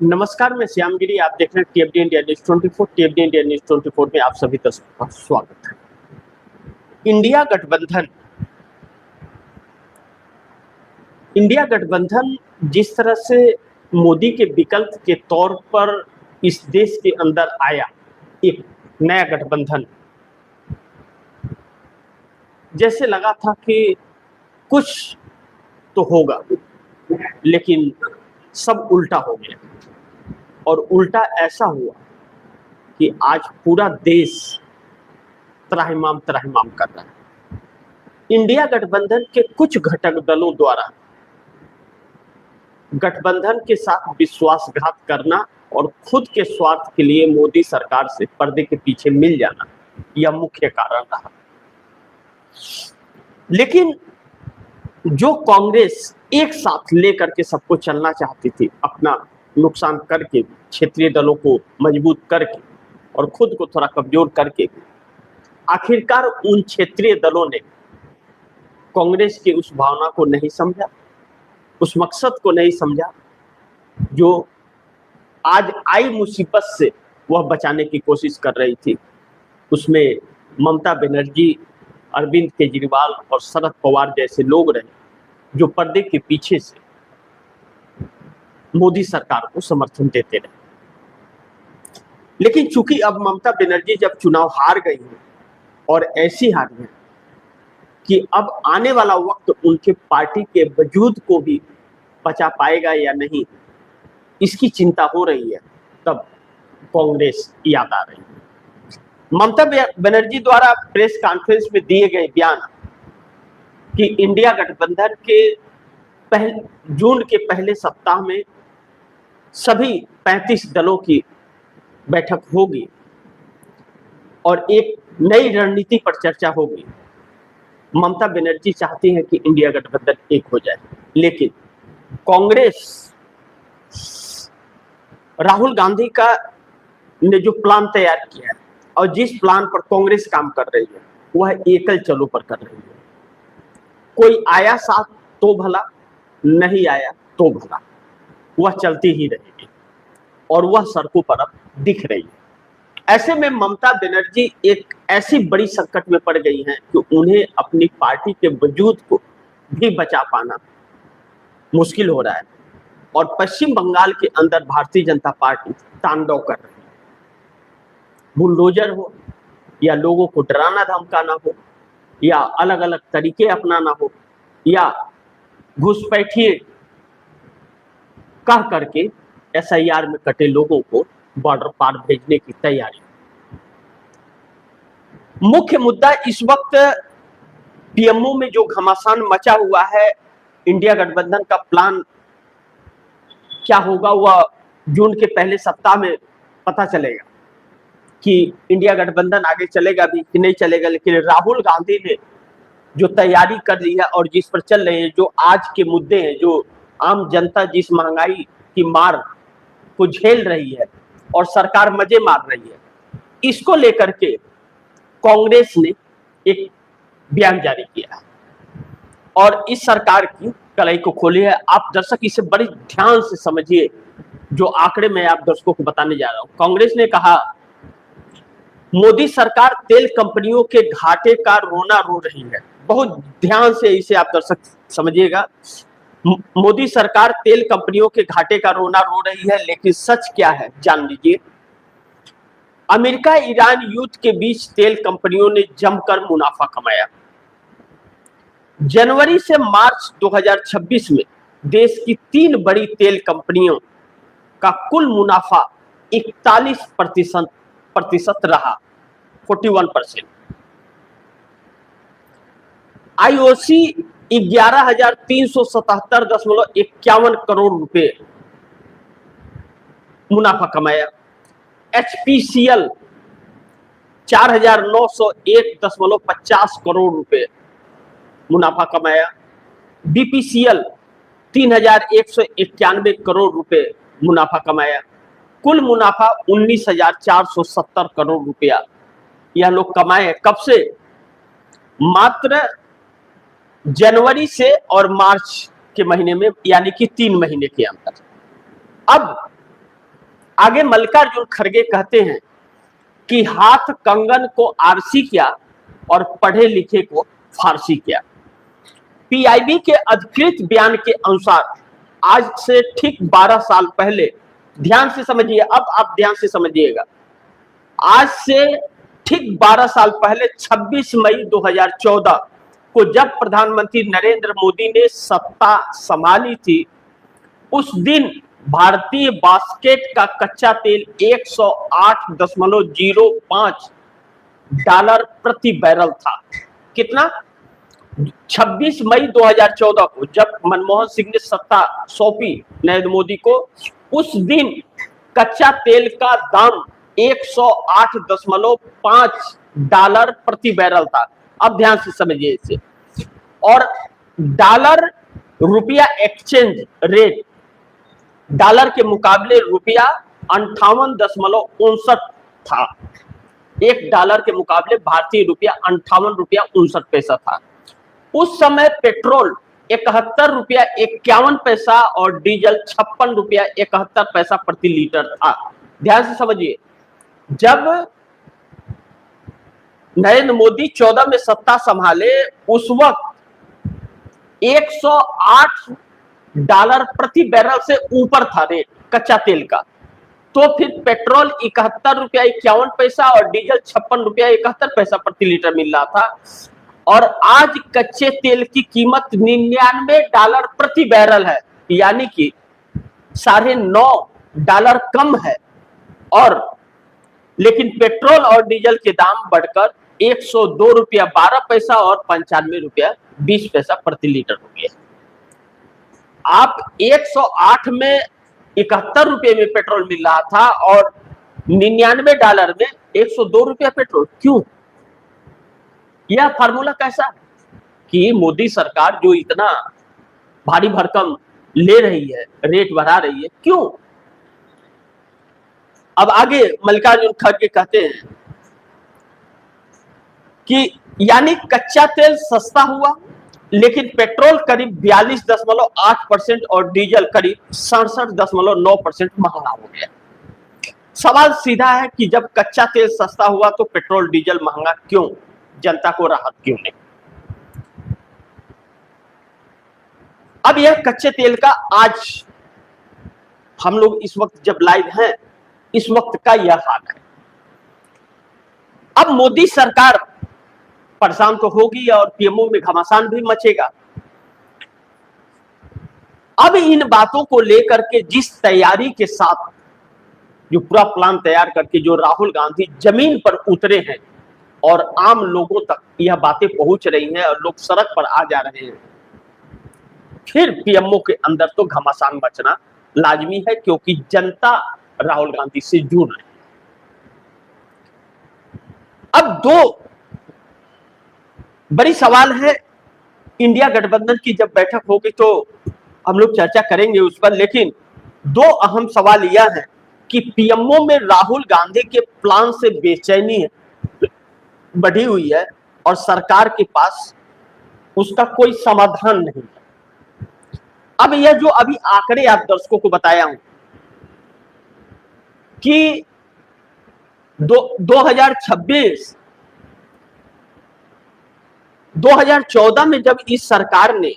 नमस्कार, मैं श्यामगिरी। आप देख रहे हैं टीएफडी इंडिया न्यूज 24। टीएफडी इंडिया न्यूज 24 में आप सभी दर्शकों का स्वागत है। इंडिया गठबंधन जिस तरह से मोदी के विकल्प के तौर पर इस देश के अंदर आया, एक नया गठबंधन, जैसे लगा था कि कुछ तो होगा, लेकिन सब उल्टा हो गया। और उल्टा ऐसा हुआ कि आज पूरा देश त्राहिमाम त्राहिमाम कर रहा है। इंडिया गठबंधन के कुछ घटक दलों द्वारा गठबंधन के साथ विश्वासघात करना और खुद के स्वार्थ के लिए मोदी सरकार से पर्दे के पीछे मिल जाना, यह मुख्य कारण रहा। लेकिन जो कांग्रेस एक साथ लेकर के सबको चलना चाहती थी, अपना नुकसान करके, क्षेत्रीय दलों को मजबूत करके और खुद को थोड़ा कमजोर करके, आखिरकार उन क्षेत्रीय दलों ने कांग्रेस की उस भावना को नहीं समझा, उस मकसद को नहीं समझा जो आज आई मुसीबत से वह बचाने की कोशिश कर रही थी। उसमें ममता बनर्जी, अरविंद केजरीवाल और शरद पवार जैसे लोग रहे जो पर्दे के पीछे से मोदी सरकार को समर्थन देते रहे। लेकिन चूंकि अब ममता बनर्जी जब चुनाव हार गई है और ऐसी हारी है कि अब आने वाला वक्त उनके पार्टी के वजूद को भी बचा पाएगा या नहीं, इसकी चिंता हो रही है, तब कांग्रेस याद आ रही है। ममता बनर्जी द्वारा प्रेस कॉन्फ्रेंस में दिए गए बयान कि इंडिया गठबंधन के जून के पहले सप्ताह में सभी 35 दलों की बैठक होगी और एक नई रणनीति पर चर्चा होगी। ममता बनर्जी चाहती है कि इंडिया गठबंधन एक हो जाए, लेकिन कांग्रेस राहुल गांधी का ने जो प्लान तैयार किया है और जिस प्लान पर कांग्रेस काम कर रही है, वह एकल चलो पर कर रही है। कोई आया साथ तो भला, नहीं आया तो भला, वह चलती ही रहेगी और वह सड़कों पर अब दिख रही है। ऐसे में ममता बनर्जी एक ऐसी बड़ी संकट में पड़ गई हैं कि उन्हें अपनी पार्टी के वजूद को भी बचा पाना मुश्किल हो रहा है और पश्चिम बंगाल के अंदर भारतीय जनता पार्टी तांडव कर रही है। बुलडोजर हो या लोगों को डराना धमकाना हो या अलग अलग तरीके अपनाना हो या घुसपैठिए कह करके एसआईआर में कटे लोगों को बॉर्डर पार भेजने की तैयारी। मुख्य मुद्दा इस वक्त पीएमओ में जो घमासान मचा हुआ है, इंडिया गठबंधन का प्लान क्या होगा वह जून के पहले सप्ताह में पता चलेगा कि इंडिया गठबंधन आगे चलेगा भी कि नहीं चलेगा। लेकिन राहुल गांधी ने जो तैयारी कर ली है और जिस पर चल रहे हैं, जो आज के मुद्दे हैं, जो आम जनता जिस महंगाई की मार को झेल रही है और सरकार मजे मार रही है, इसको लेकर के कांग्रेस ने एक बयान जारी किया है और इस सरकार की कलाई को खोली है। आप दर्शक इसे बड़ी ध्यान से समझिए, जो आंकड़े मैं आप दर्शकों को बताने जा रहा हूं। कांग्रेस ने कहा, मोदी सरकार तेल कंपनियों के घाटे का रोना रो रही है। बहुत ध्यान से इसे आप दर्शक समझिएगा। मोदी सरकार तेल कंपनियों के घाटे का रोना रो रही है, लेकिन सच क्या है जान लीजिए। अमेरिका ईरान युद्ध के बीच तेल कंपनियों ने जमकर मुनाफा कमाया। जनवरी से मार्च 2026 में देश की 3 बड़ी तेल कंपनियों का कुल मुनाफा 41% रहा, 41%। आईओसी 11,377.51 करोड़ रुपए मुनाफा कमाया। एचपीसीएल 4,901.50 करोड़ रुपए मुनाफा कमाया। बीपीसीएल 3,191 करोड़ रुपए मुनाफा कमाया। कुल मुनाफा 19,470 करोड़ रुपया यह लोग कमाए। कब से? मात्र जनवरी से और मार्च के महीने में, यानी कि 3 महीने के अंदर। अब आगे मल्लिकार्जुन खड़गे कहते हैं कि हाथ कंगन को आरसी किया और पढ़े लिखे को फारसी किया। पीआईबी के अधिकृत बयान के अनुसार आज से ठीक 12 साल पहले, ध्यान से समझिए, अब आप ध्यान से समझिएगा, आज से ठीक 12 साल पहले 26 मई 2014 को जब प्रधानमंत्री नरेंद्र मोदी ने सत्ता संभाली थी, उस दिन भारतीय बास्केट का कच्चा तेल 108.05 डॉलर प्रति बैरल था। कितना? 26 मई 2014 को जब मनमोहन सिंह ने सत्ता सौंपी नरेंद्र मोदी को, उस दिन कच्चा तेल का दाम 108.5 डॉलर प्रति बैरल था। अब ध्यान से समझिए इसे। और डॉलर रुपया एक्सचेंज रेट, डॉलर के मुकाबले रुपया 58.59 था। एक डॉलर के मुकाबले भारतीय रुपया 58 रुपया 59 पैसा था। उस समय पेट्रोल 71 रुपया 51 पैसा और डीजल 56 रुपया 71 पैसा प्रति लीटर था। ध्यान से समझिए, जब नरेंद्र मोदी 14 में सत्ता संभाले, उस वक्त 108 डॉलर प्रति बैरल से ऊपर था रेट कच्चा तेल का। तो फिर पेट्रोल 71 रुपया 51 पैसा और डीजल 56 रुपया 71 पैसा प्रति लीटर मिल रहा था। और आज कच्चे तेल की कीमत 99 डॉलर प्रति बैरल है, यानी कि 9.5 डॉलर कम है। और लेकिन पेट्रोल और डीजल के दाम बढ़कर 102 रुपया 12 पैसा और 95 रुपया 20 पैसा प्रति लीटर हो गया। आप 108 में 71 रुपये में पेट्रोल मिल रहा था और 99 डॉलर में 102 रुपया पेट्रोल। क्यों? यह फार्मूला कैसा है कि मोदी सरकार जो इतना भारी भरकम ले रही है, रेट बढ़ा रही है, क्यों? अब आगे मल्लिकार्जुन खड़गे कहते हैं कि यानी कच्चा तेल सस्ता हुआ, लेकिन पेट्रोल करीब 42.8% और डीजल करीब 67.9% महंगा हो गया। सवाल सीधा है कि जब कच्चा तेल सस्ता हुआ तो पेट्रोल डीजल महंगा क्यों? जनता को राहत क्यों नहीं? अब यह कच्चे तेल का आज हम लोग इस वक्त जब लाइव हैं, इस वक्त का यह हाल है। अब मोदी सरकार परेशान तो होगी और पीएमओ में घमासान भी मचेगा। अब इन बातों को लेकर के जिस तैयारी के साथ, जो पूरा प्लान तैयार करके जो राहुल गांधी जमीन पर उतरे हैं और आम लोगों तक यह बातें पहुंच रही हैं और लोग सड़क पर आ जा रहे हैं, फिर पीएमओ के अंदर तो घमासान मचना लाजमी है, क्योंकि जनता राहुल गांधी से जुड़ रही है। अब दो बड़ी सवाल है, इंडिया गठबंधन की जब बैठक होगी तो हम लोग चर्चा करेंगे उस पर, लेकिन दो अहम सवाल यह है कि पीएमओ में राहुल गांधी के प्लान से बेचैनी बढ़ी हुई है और सरकार के पास उसका कोई समाधान नहीं है। अब यह जो अभी आंकड़े आप दर्शकों को बताया हूं कि 2014 में जब इस सरकार ने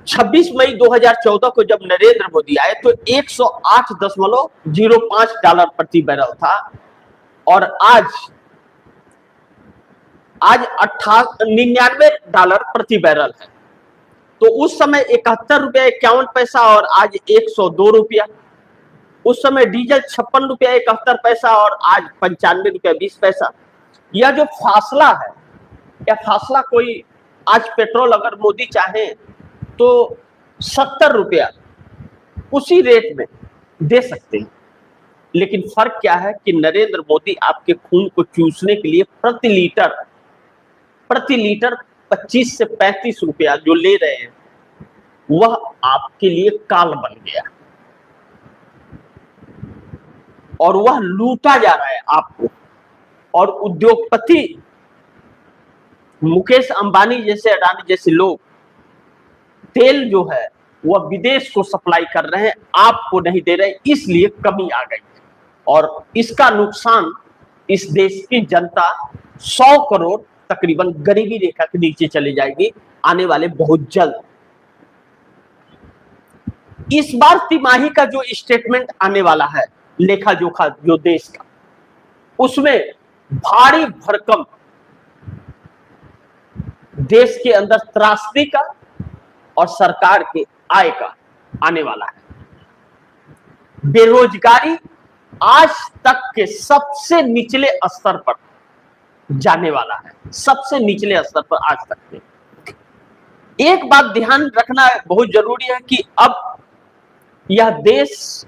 26 मई 2014 को जब नरेंद्र मोदी आए तो 108.05 डॉलर प्रति बैरल था और आज 99 डॉलर प्रति बैरल है। तो उस समय 71 रुपया 51 पैसा और आज 102 रुपया। उस समय डीजल 56 रुपया 71 पैसा और आज 95 रुपया 20 पैसा। यह जो फासला है, यह फासला कोई आज पेट्रोल अगर मोदी चाहे तो 70 रुपया उसी रेट में दे सकते हैं, लेकिन फर्क क्या है कि नरेंद्र मोदी आपके खून को चूसने के लिए प्रति लीटर 25 से 35 रुपया जो ले रहे हैं, वह आपके लिए काल बन गया और वह लूटा जा रहा है आपको। और उद्योगपति मुकेश अंबानी जैसे, अडानी जैसे लोग तेल जो है वह विदेश को सप्लाई कर रहे हैं, आपको नहीं दे रहे, इसलिए कमी आ गई है। और इसका नुकसान इस देश की जनता 100 करोड़ तकरीबन गरीबी रेखा के नीचे चली जाएगी आने वाले बहुत जल्द। इस बार तिमाही का जो स्टेटमेंट आने वाला है, लेखा जोखा जो देश का, उसमें भारी भरकम देश के अंदर त्रासदी का और सरकार के आय का आने वाला है। बेरोजगारी आज तक के सबसे निचले स्तर पर जाने वाला है, सबसे निचले स्तर पर आज तक के। एक बात ध्यान रखना बहुत जरूरी है कि अब यह देश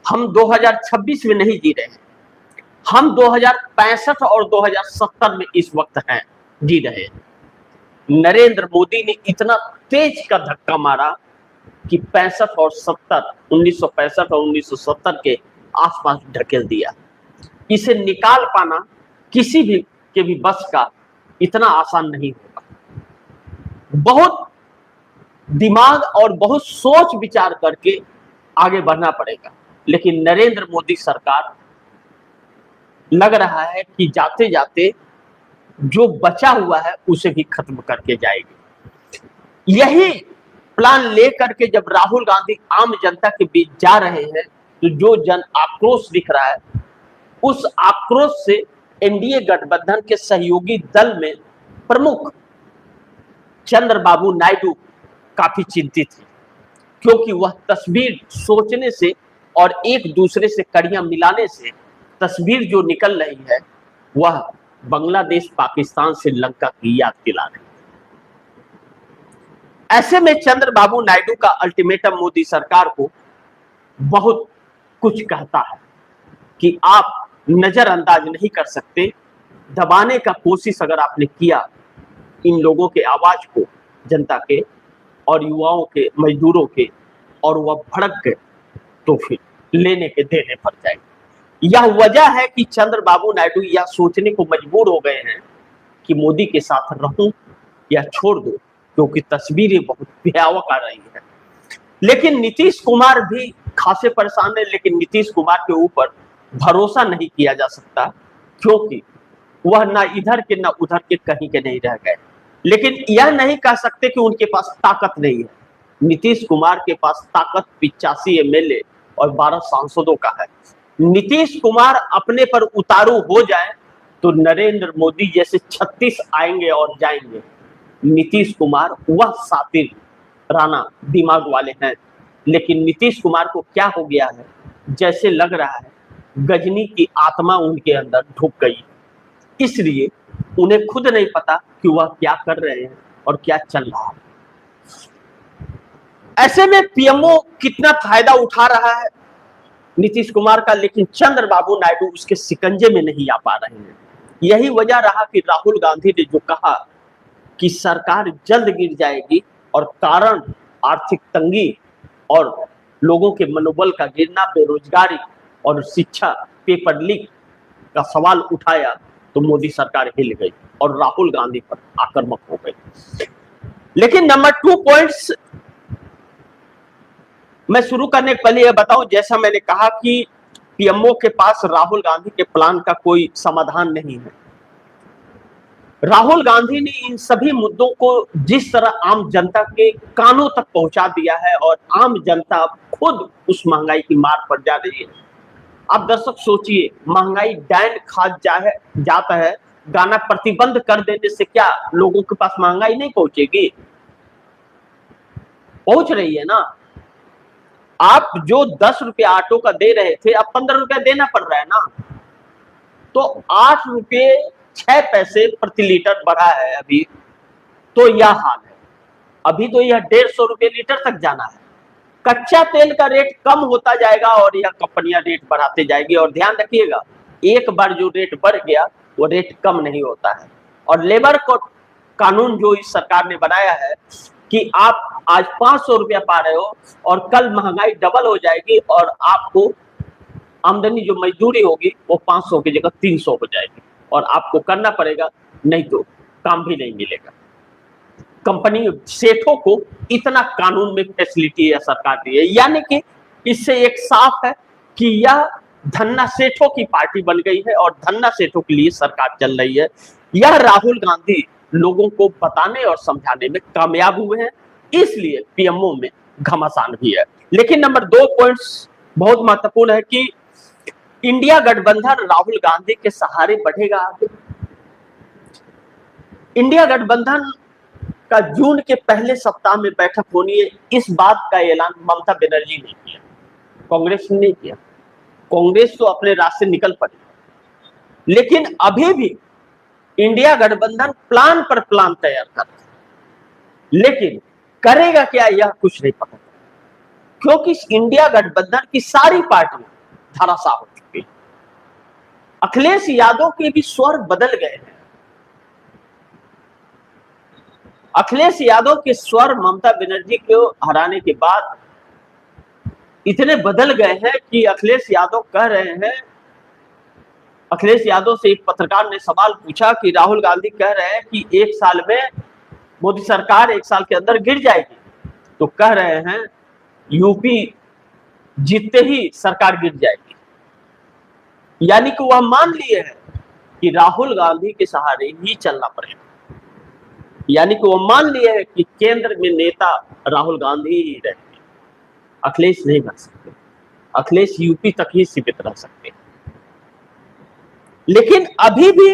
हम 2026 में नहीं जी रहे हैं, हम 2065 और 2070 में इस वक्त हैं, जी रहे हैं। नरेंद्र मोदी ने इतना तेज का धक्का मारा कि 65 और 70, 1965 और 1970 के आसपास ढकेल दिया। इसे निकाल पाना किसी भी के भी बस का इतना आसान नहीं होगा। बहुत दिमाग और बहुत सोच विचार करके आगे बढ़ना पड़ेगा। लेकिन नरेंद्र मोदी सरकार लग रहा है कि जाते जाते जो बचा हुआ है उसे भी खत्म करके जाएगी। यही प्लान लेकर के जब राहुल गांधी आम जनता के बीच जा रहे हैं, तो जो जन आक्रोश दिख रहा है, उस आक्रोश से एनडीए गठबंधन के सहयोगी दल में प्रमुख चंद्रबाबू नायडू काफी चिंतित है, क्योंकि वह तस्वीर सोचने से और एक दूसरे से कड़ियां मिलाने से तस्वीर जो निकल रही है, वह बांग्लादेश, पाकिस्तान, श्रीलंका की याद दिला रही है। ऐसे में चंद्रबाबू नायडू का अल्टीमेटम मोदी सरकार को बहुत कुछ कहता है कि आप नजरअंदाज नहीं कर सकते। दबाने का कोशिश अगर आपने किया इन लोगों के आवाज को, जनता के और युवाओं के, मजदूरों के, और वह भड़क गए, तो फिर लेने के देने पड़ जाएंगे। यह वजह है कि चंद्रबाबू नायडू यह सोचने को मजबूर हो गए हैं कि मोदी के साथ रहूं या छोड़ दूं, क्योंकि तस्वीरें बहुत भयावह आ रही है। लेकिन नीतीश कुमार भी खासे परेशान है। लेकिन नीतीश कुमार के ऊपर भरोसा नहीं किया जा सकता, क्योंकि वह ना इधर के ना उधर के कहीं के नहीं रह गए। लेकिन यह नहीं कह सकते कि उनके पास ताकत नहीं है। नीतीश कुमार के पास ताकत 85 एमएलए और 12 सांसदों का है। नीतीश कुमार अपने पर उतारू हो जाए तो नरेंद्र मोदी जैसे 36 आएंगे और जाएंगे। नीतीश कुमार वह सातिर राणा दिमाग वाले हैं। लेकिन नीतीश कुमार को क्या हो गया है, जैसे लग रहा है गजनी की आत्मा उनके अंदर ढुक गई, इसलिए उन्हें खुद नहीं पता कि वह क्या कर रहे हैं और क्या चल रहा है। ऐसे में पीएमओ कितना फायदा उठा रहा है नीतीश कुमार का, लेकिन चंद्रबाबू नायडू उसके शिकंजे में नहीं आ पा रहे हैं। यही वजह रहा कि राहुल गांधी ने जो कहा कि सरकार जल्द गिर जाएगी, और कारण आर्थिक तंगी और लोगों के मनोबल का गिरना, बेरोजगारी और शिक्षा पेपर लीक का सवाल उठाया, तो मोदी सरकार हिल गई और राहुल गांधी पर आक्रामक हो गई। लेकिन नंबर 2 पॉइंट्स मैं शुरू करने के पहले यह बताऊं, जैसा मैंने कहा कि पीएमओ के पास राहुल गांधी के प्लान का कोई समाधान नहीं है। राहुल गांधी ने इन सभी मुद्दों को जिस तरह आम जनता के कानों तक पहुंचा दिया है, और आम जनता खुद उस महंगाई की मार पर जा रही है। आप दर्शक सोचिए, महंगाई डैन खा जाता है, गाना प्रतिबंध कर देने से क्या लोगों के पास महंगाई नहीं पहुंचेगी? पहुंच रही है ना। आप जो 10 रुपया ऑटो का दे रहे थे, अब 15 रुपया देना पड़ रहा है ना। तो 8 रुपये 6 पैसे प्रति लीटर बढ़ा है अभी, तो यह हाल है। अभी तो यह 150 रुपये लीटर तक जाना है। कच्चा तेल का रेट कम होता जाएगा और यह कंपनियां रेट बढ़ाते जाएगी। और ध्यान रखिएगा, एक बार जो रेट बढ़ गया वो रेट कम नहीं होता है। और लेबर कोड कानून जो इस सरकार ने बनाया है कि आप आज 500 रुपया पा रहे हो और कल महंगाई डबल हो जाएगी और आपको आमदनी जो मजदूरी होगी वो 500 की जगह 300 हो जाएगी, और आपको करना पड़ेगा, नहीं तो काम भी नहीं मिलेगा। कंपनी सेठों को इतना कानून में फैसिलिटी है सरकार दी है, यानी कि इससे एक साफ है कि यह धन्ना सेठों की पार्टी बन गई है और धन्ना सेठों के लिए सरकार चल रही है। यह राहुल गांधी लोगों को बताने और समझाने में कामयाब हुए हैं, इसलिए पीएमओ में घमासान भी है। लेकिन नंबर 2 पॉइंट्स बहुत महत्वपूर्ण है कि इंडिया गठबंधन राहुल गांधी के सहारे बढ़ेगा आगे। इंडिया गठबंधन का जून के पहले सप्ताह में बैठक होनी है, इस बात का ऐलान ममता बनर्जी ने किया, कांग्रेस ने नहीं किया। कांग्रेस तो अपने रास्ते निकल पड़ी, लेकिन अभी भी इंडिया गठबंधन प्लान पर प्लान तैयार कर रहा है, लेकिन करेगा क्या यह कुछ नहीं पता, क्योंकि इंडिया गठबंधन की सारी पार्टियां धराशायी हो चुकी है। अखिलेश यादव के भी स्वर बदल गए हैं। अखिलेश यादव के स्वर ममता बनर्जी को हराने के बाद इतने बदल गए हैं कि अखिलेश यादव कह रहे हैं, अखिलेश यादव से एक पत्रकार ने सवाल पूछा कि राहुल गांधी कह रहे हैं कि 1 साल में मोदी सरकार 1 साल के अंदर गिर जाएगी, तो कह रहे हैं यूपी जीतते ही सरकार गिर जाएगी। यानी कि वह मान लिए हैं कि राहुल गांधी के सहारे ही चलना पड़ेगा, यानी कि वो मान लिए हैं कि केंद्र में नेता राहुल गांधी ही रहेंगे, अखिलेश नहीं बन सकते, अखिलेश यूपी तक ही सीमित रह सकते हैं। लेकिन अभी भी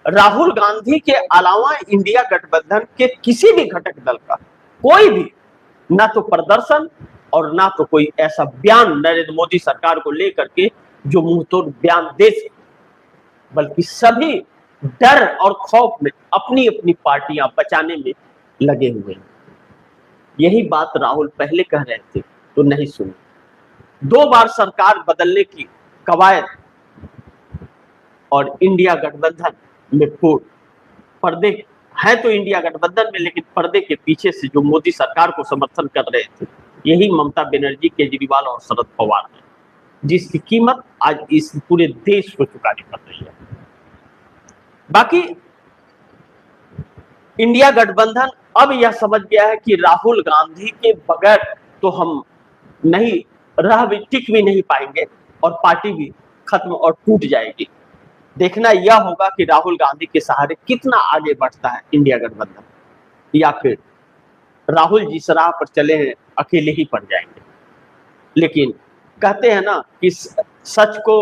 राहुल गांधी के अलावा इंडिया गठबंधन के किसी भी घटक दल का कोई भी ना तो प्रदर्शन और ना तो कोई ऐसा बयान नरेंद्र मोदी सरकार को लेकर के जो मुंह तोड़ बयान दे सके, बल्कि सभी डर और खौफ में अपनी अपनी पार्टियां बचाने में लगे हुए हैं। यही बात राहुल पहले कह रहे थे तो नहीं सुनी। 2 बार सरकार बदलने की कवायद और इंडिया गठबंधन में पर्दे है तो इंडिया गठबंधन में, लेकिन पर्दे के पीछे से जो मोदी सरकार को समर्थन कर रहे थे, यही ममता बनर्जी, केजरीवाल और शरद पवार है, जिसकी कीमत आज इस पूरे देश को चुकानी पड़ रही है। बाकी इंडिया गठबंधन अब यह समझ गया है कि राहुल गांधी के बगैर तो हम नहीं टिक भी नहीं पाएंगे और पार्टी भी खत्म और टूट जाएगी। देखना यह होगा कि राहुल गांधी के सहारे कितना आगे बढ़ता है इंडिया गठबंधन, या फिर राहुल जिस राह पर चले हैं अकेले ही पड़ जाएंगे। लेकिन कहते हैं ना कि सच को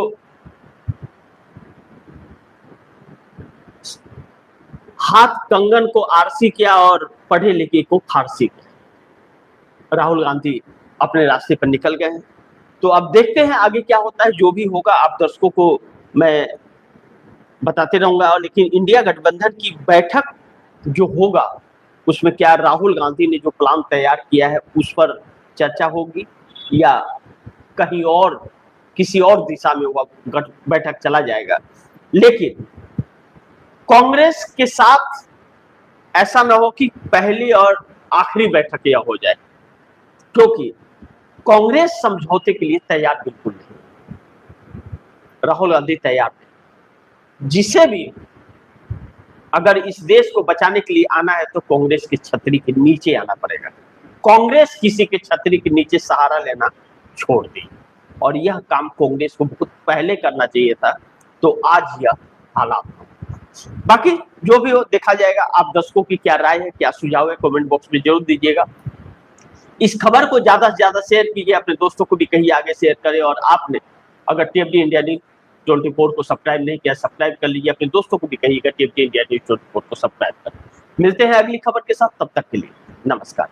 हाथ कंगन को आरसी किया और पढ़े लिखे को फारसी किया। राहुल गांधी अपने रास्ते पर निकल गए हैं, तो अब देखते हैं आगे क्या होता है। जो भी होगा आप दर्शकों को मैं बताते रहूंगा। लेकिन इंडिया गठबंधन की बैठक जो होगा उसमें क्या राहुल गांधी ने जो प्लान तैयार किया है उस पर चर्चा होगी, या कहीं और किसी और दिशा में वह बैठक चला जाएगा। लेकिन कांग्रेस के साथ ऐसा ना हो कि पहली और आखिरी बैठक यह हो जाए, क्योंकि कांग्रेस समझौते के लिए तैयार बिल्कुल नहीं, राहुल गांधी तैयार नहीं। जिसे भी अगर इस देश को बचाने के लिए आना है तो कांग्रेस की छतरी के नीचे आना पड़ेगा। कांग्रेस किसी के छतरी के नीचे सहारा लेना छोड़ दी, और यह काम कांग्रेस को बहुत पहले करना चाहिए था, तो आज यह हालात। बाकी जो भी हो देखा जाएगा। आप दर्शकों की क्या राय है, क्या सुझाव है, कमेंट बॉक्स में जरूर दीजिएगा। इस खबर को ज्यादा से ज्यादा शेयर कीजिए, अपने दोस्तों को भी कहीं आगे शेयर करें। और आपने अगर टीएफडी इंडिया न्यूज 24 को सब्सक्राइब नहीं किया, सब्सक्राइब कर लीजिए। अपने दोस्तों को भी कहिएगा टीएफडी इंडिया न्यूज 24 को सब्सक्राइब करें। मिलते हैं अगली खबर के साथ, तब तक के लिए नमस्कार।